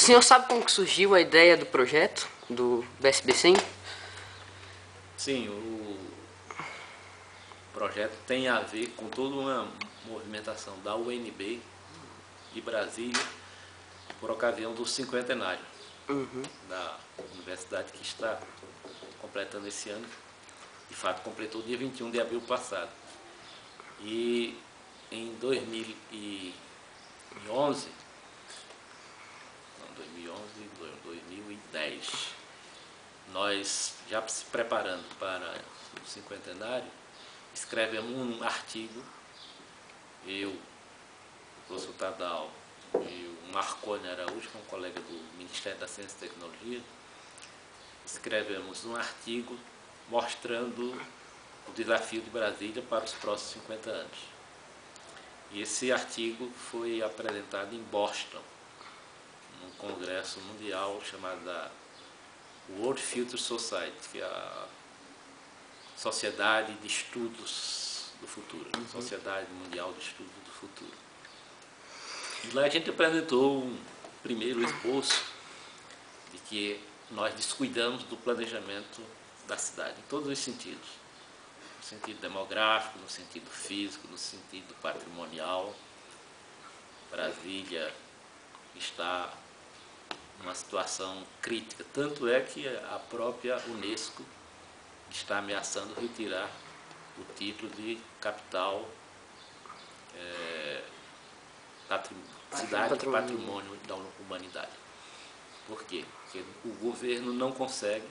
senhor sabe como que surgiu a ideia do projeto do BSB-100? Sim, o projeto tem a ver com toda uma movimentação da UNB de Brasília por ocasião do cinquentenário da universidade, que está completando esse ano. De fato, completou dia 21 de abril passado. E em 2010, nós, já se preparando para o cinquentenário, escrevemos um artigo, eu, o professor Tadal e o Marconi Araújo, que é um colega do Ministério da Ciência e Tecnologia, escrevemos um artigo mostrando o desafio de Brasília para os próximos 50 anos. E esse artigo foi apresentado em Boston, num congresso mundial chamado World Future Society, que é a Sociedade de Estudos do Futuro, Sociedade Mundial de Estudos do Futuro. E lá a gente apresentou um primeiro esboço de que nós descuidamos do planejamento da cidade, em todos os sentidos. No sentido demográfico, no sentido físico, no sentido patrimonial. Brasília está numa situação crítica, tanto é que a própria Unesco está ameaçando retirar o título de capital, cidade de patrimônio da humanidade. Por quê? Porque o governo não consegue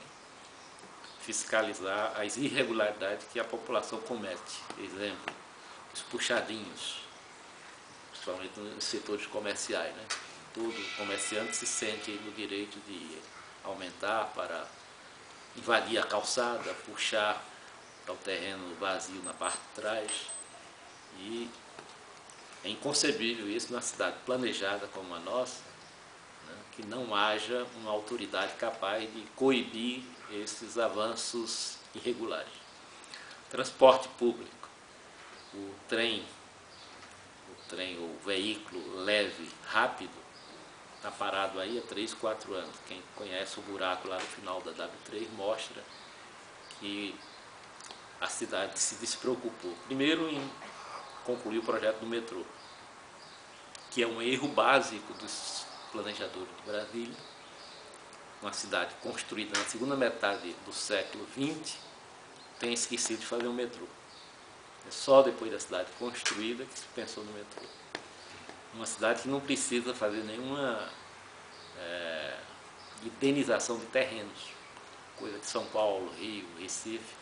fiscalizar as irregularidades que a população comete. Exemplo, os puxadinhos, principalmente nos setores comerciais, né? Todo comerciante se sente no direito de aumentar para invadir a calçada, puxar para o terreno vazio na parte de trás. E é inconcebível isso numa cidade planejada como a nossa, né, que não haja uma autoridade capaz de coibir esses avanços irregulares. Transporte público, o veículo leve, rápido, está parado aí há 3, 4 anos. Quem conhece o buraco lá no final da W3 mostra que a cidade se despreocupou. Primeiro em concluir o projeto do metrô, que é um erro básico dos planejadores de Brasília. Uma cidade construída na segunda metade do século XX tem esquecido de fazer um metrô. É só depois da cidade construída que se pensou no metrô. Uma cidade que não precisa fazer nenhuma indenização de terrenos, coisa que São Paulo, Rio, Recife,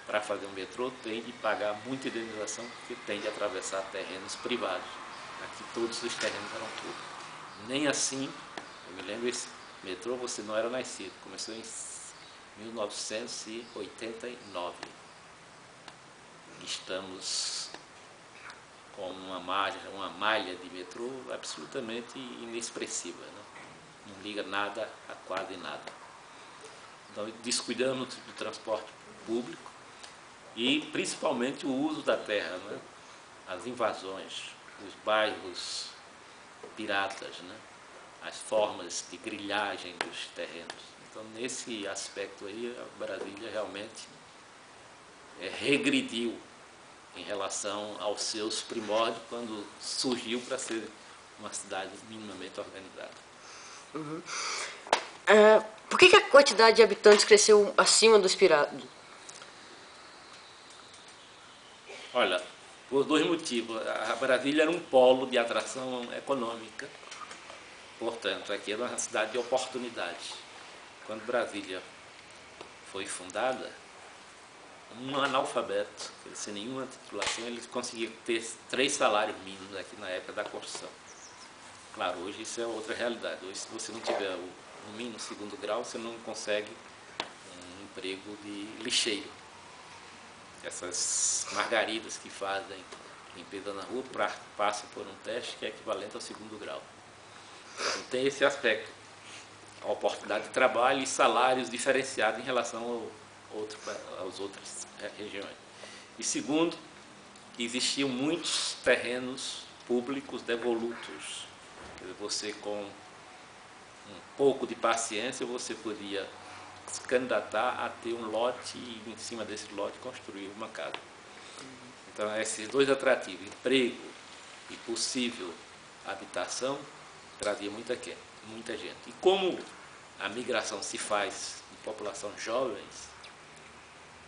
para fazer um metrô tem de pagar muita indenização, porque tem de atravessar terrenos privados. Aqui todos os terrenos eram públicos. Nem assim, eu me lembro, esse metrô você não era nascido, começou em 1989. Estamos com uma malha de metrô absolutamente inexpressiva, né? Não liga nada a quase nada. Então descuidamos do transporte público e principalmente o uso da terra, né? As invasões, os bairros piratas, né? As formas de grilhagem dos terrenos. Então nesse aspecto aí a Brasília realmente regrediu em relação aos seus primórdios, quando surgiu para ser uma cidade minimamente organizada. Por que a quantidade de habitantes cresceu acima do esperado? Olha, por 2 motivos. A Brasília era um polo de atração econômica, portanto, aqui era uma cidade de oportunidades. Quando Brasília foi fundada, um analfabeto, sem nenhuma titulação, ele conseguia ter 3 salários mínimos aqui na época da construção. Claro, hoje isso é outra realidade. Hoje, se você não tiver o mínimo 2º grau, você não consegue um emprego de lixeiro. Essas margaridas que fazem limpeza na rua passam por um teste que é equivalente ao 2º grau. Então, tem esse aspecto, a oportunidade de trabalho e salários diferenciados em relação às outras regiões. E segundo, que existiam muitos terrenos públicos devolutos. Você com pouco de paciência, você podia se candidatar a ter um lote e, em cima desse lote, construir uma casa. Então, esses dois atrativos, emprego e possível habitação, trazia muita gente. E como a migração se faz de população jovens,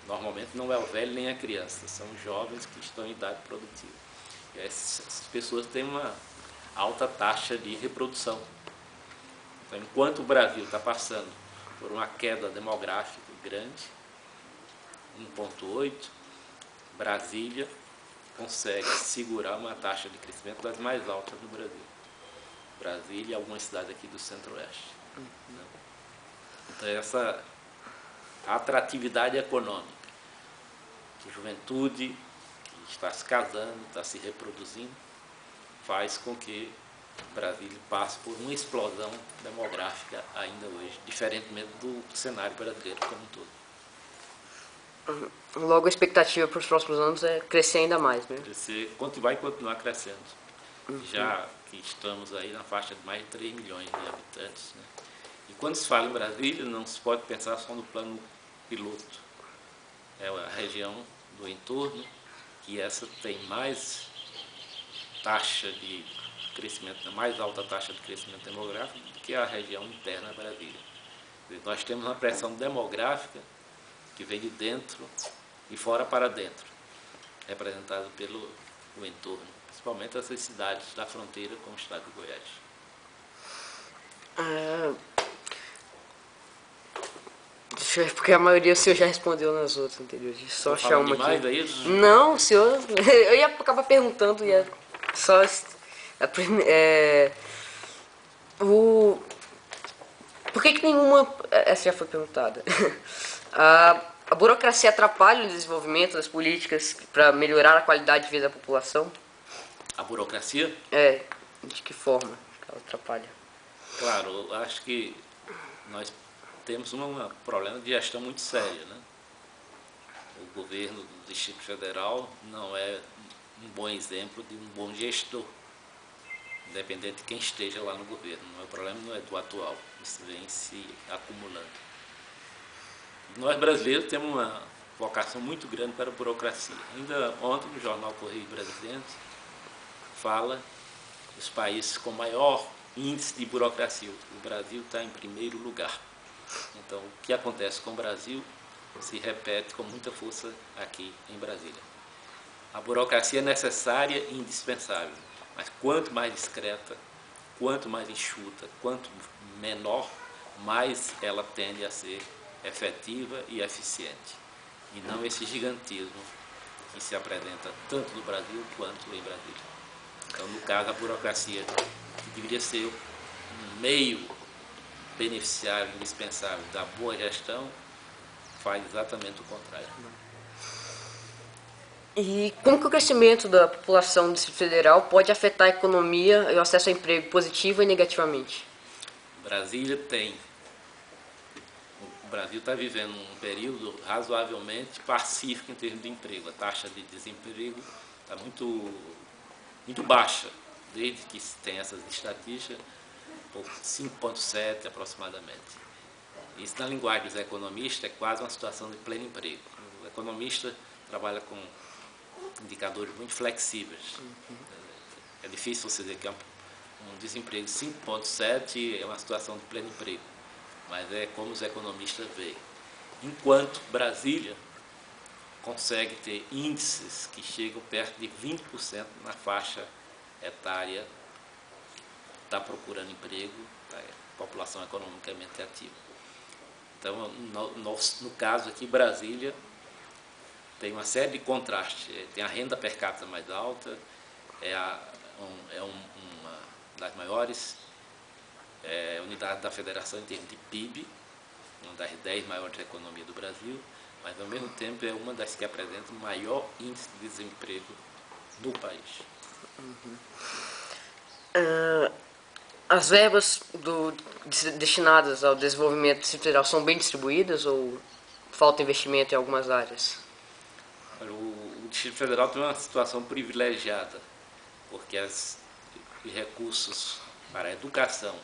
normalmente não é o velho nem a criança, são jovens que estão em idade produtiva. E essas pessoas têm uma alta taxa de reprodução. Então, enquanto o Brasil está passando por uma queda demográfica grande, 1,8, Brasília consegue segurar uma taxa de crescimento das mais altas do Brasil. Brasília e algumas cidades aqui do Centro-Oeste. Então, essa atratividade econômica, a juventude que está se casando, está se reproduzindo, faz com que Brasília passe por uma explosão demográfica ainda hoje, diferentemente do cenário brasileiro como um todo. Logo, a expectativa para os próximos anos é crescer ainda mais, né? Vai continuar crescendo. Já que estamos aí na faixa de mais de 3 milhões de habitantes, né? E quando se fala em Brasília, não se pode pensar só no plano piloto. É a região do entorno, que essa tem mais taxa de crescimento, mais alta taxa de crescimento demográfico do que a região interna da Brasília. Nós temos uma pressão demográfica que vem de dentro e fora para dentro, representada pelo entorno, principalmente essas cidades da fronteira com o estado de Goiás. Deixa eu ver, porque a maioria o senhor já respondeu nas outras anteriores. Só achar uma aqui. Aí? Não, o senhor. Eu ia acabar perguntando, ia só. Por que nenhuma. Essa já foi perguntada. A burocracia atrapalha o desenvolvimento das políticas para melhorar a qualidade de vida da população? A burocracia? De que forma ela atrapalha? Claro, eu acho que nós temos um problema de gestão muito sério, né? O governo do Distrito Federal não é um bom exemplo de um bom gestor, independente de quem esteja lá no governo. O problema não é do atual, isso vem se acumulando. Nós brasileiros temos uma vocação muito grande para a burocracia. Ainda ontem no jornal Correio Brasileiro fala dos países com maior índice de burocracia. O Brasil está em primeiro lugar. Então, o que acontece com o Brasil se repete com muita força aqui em Brasília. A burocracia é necessária e indispensável, mas quanto mais discreta, quanto mais enxuta, quanto menor, mais ela tende a ser efetiva e eficiente. E não esse gigantismo que se apresenta tanto no Brasil quanto em Brasília. Então, no caso, a burocracia, que deveria ser um meio beneficiário, indispensável da boa gestão, faz exatamente o contrário. E como que o crescimento da população do Distrito Federal pode afetar a economia e o acesso ao emprego positivo e negativamente? O Brasil está vivendo um período razoavelmente pacífico em termos de emprego. A taxa de desemprego está muito baixa, desde que se tem essas estatísticas, por 5,7 aproximadamente. Isso, na linguagem dos economistas, é quase uma situação de pleno emprego. O economista trabalha com indicadores muito flexíveis. É difícil você dizer que um desemprego de 5,7 é uma situação de pleno emprego, mas é como os economistas veem. Enquanto Brasília consegue ter índices que chegam perto de 20% na faixa etária que está procurando emprego, a população economicamente ativa. Então, no caso aqui, Brasília tem uma série de contrastes. Tem a renda per capita mais alta, uma das maiores unidades da federação em termos de PIB, uma das 10 maiores da economia do Brasil, mas ao mesmo tempo é uma das que apresenta o maior índice de desemprego no país. As verbas destinadas ao desenvolvimento do Distrito Federal são bem distribuídas ou falta investimento em algumas áreas? O Distrito Federal tem uma situação privilegiada, porque os recursos para a educação